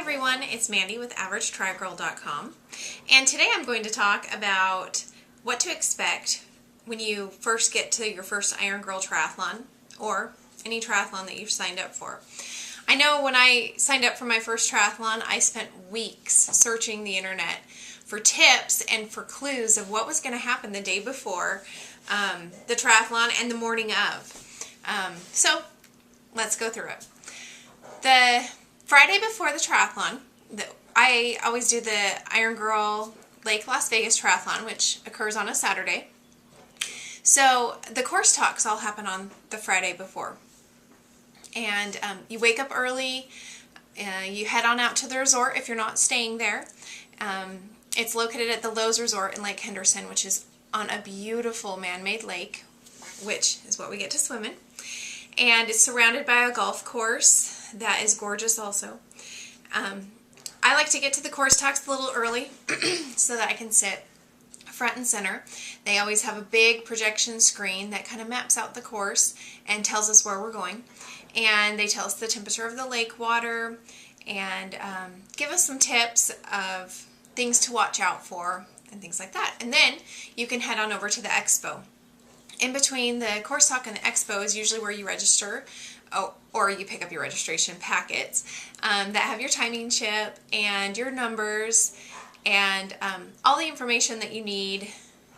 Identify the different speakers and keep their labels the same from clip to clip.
Speaker 1: everyone, it's Mandy with AverageTriGirl.com, and today I'm going to talk about what to expect when you first get to your first Iron Girl Triathlon or any triathlon that you've signed up for. I know when I signed up for my first triathlon, I spent weeks searching the internet for tips and for clues of what was going to happen the day before the triathlon and the morning of. So let's go through it. The Friday before the triathlon, I always do the Iron Girl Lake Las Vegas Triathlon, which occurs on a Saturday. So the course talks all happen on the Friday before. And you wake up early, you head on out to the resort if you're not staying there. It's located at the Lowe's Resort in Lake Henderson, which is on a beautiful man-made lake, which is what we get to swim in. And it's surrounded by a golf course that is gorgeous also. I like to get to the course talks a little early so that I can sit front and center. They always have a big projection screen that kind of maps out the course and tells us where we're going. And they tell us the temperature of the lake water and give us some tips of things to watch out for and things like that. And then you can head on over to the expo. In between the course talk and the expo is usually where you register, or you pick up your registration packets that have your timing chip and your numbers and all the information that you need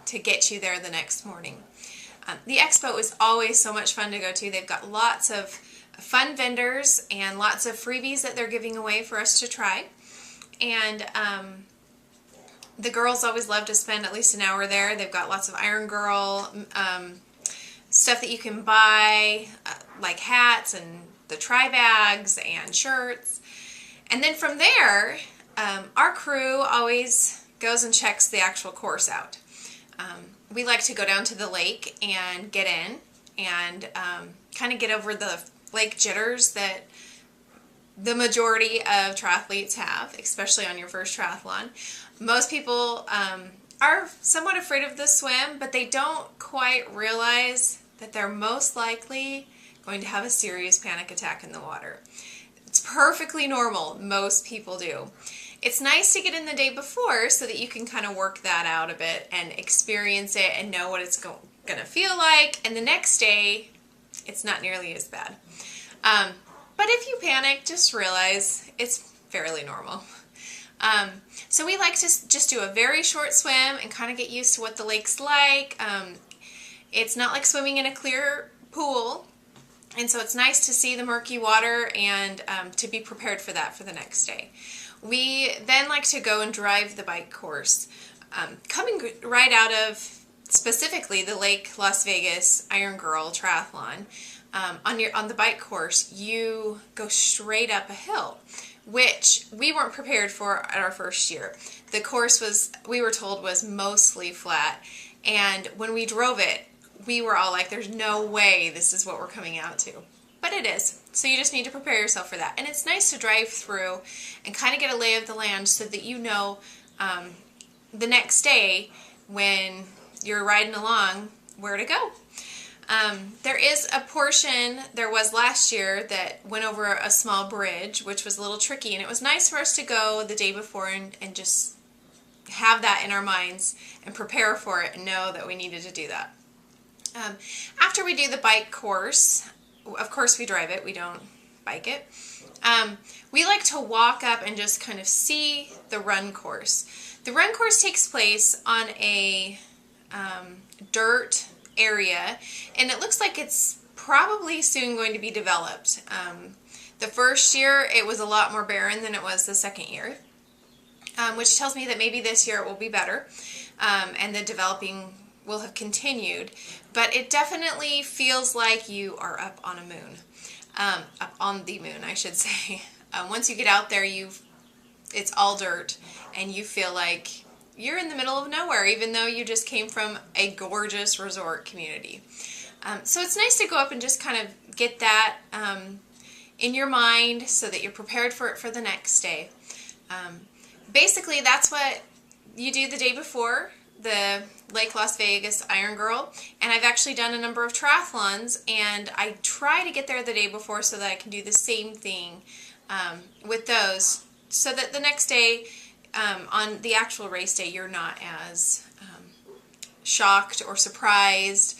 Speaker 1: to get you there the next morning. The expo is always so much fun to go to. They've got lots of fun vendors and lots of freebies that they're giving away for us to try. And the girls always love to spend at least an hour there. They've got lots of Iron Girl stuff that you can buy, like hats and the tri bags and shirts. And then from there, our crew always goes and checks the actual course out. We like to go down to the lake and get in and kind of get over the lake jitters that the majority of triathletes have, especially on your first triathlon. Most people are somewhat afraid of the swim, but they don't quite realize that they're most likely going to have a serious panic attack in the water. It's perfectly normal. Most people do. It's nice to get in the day before so that you can kind of work that out a bit and experience it and know what it's going to feel like. And the next day, it's not nearly as bad. But if you panic, just realize it's fairly normal. So we like to just do a very short swim and kind of get used to what the lake's like. It's not like swimming in a clear pool, and so it's nice to see the murky water and to be prepared for that for the next day. We then like to go and drive the bike course. Coming right out of specifically the Lake Las Vegas Iron Girl Triathlon, on the bike course, you go straight up a hill, which we weren't prepared for at our first year. The course we were told, was mostly flat, and when we drove it, we were all like, there's no way this is what we're coming out to. But it is. So you just need to prepare yourself for that. And it's nice to drive through and kind of get a lay of the land so that you know the next day when you're riding along where to go. There is a portion, there was last year, that went over a small bridge, which was a little tricky, and it was nice for us to go the day before and just have that in our minds and prepare for it and know that we needed to do that. After we do the bike course, of course we drive it, we don't bike it, we like to walk up and just kind of see the run course. The run course takes place on a dirt area, and it looks like it's probably soon going to be developed. The first year it was a lot more barren than it was the second year, which tells me that maybe this year it will be better, and the developing will have continued. But it definitely feels like you are up on a moon, up on the moon, I should say. Once you get out there, it's all dirt, and you feel like you're in the middle of nowhere, even though you just came from a gorgeous resort community. So it's nice to go up and just kind of get that in your mind so that you're prepared for it for the next day. Basically, that's what you do the day before the Lake Las Vegas Iron Girl, and I've actually done a number of triathlons, and I try to get there the day before so that I can do the same thing with those so that the next day, on the actual race day, you're not as shocked or surprised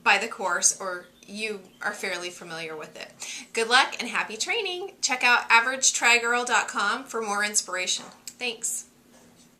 Speaker 1: by the course, or you are fairly familiar with it. Good luck and happy training. Check out averagetryGirl.com for more inspiration. Thanks.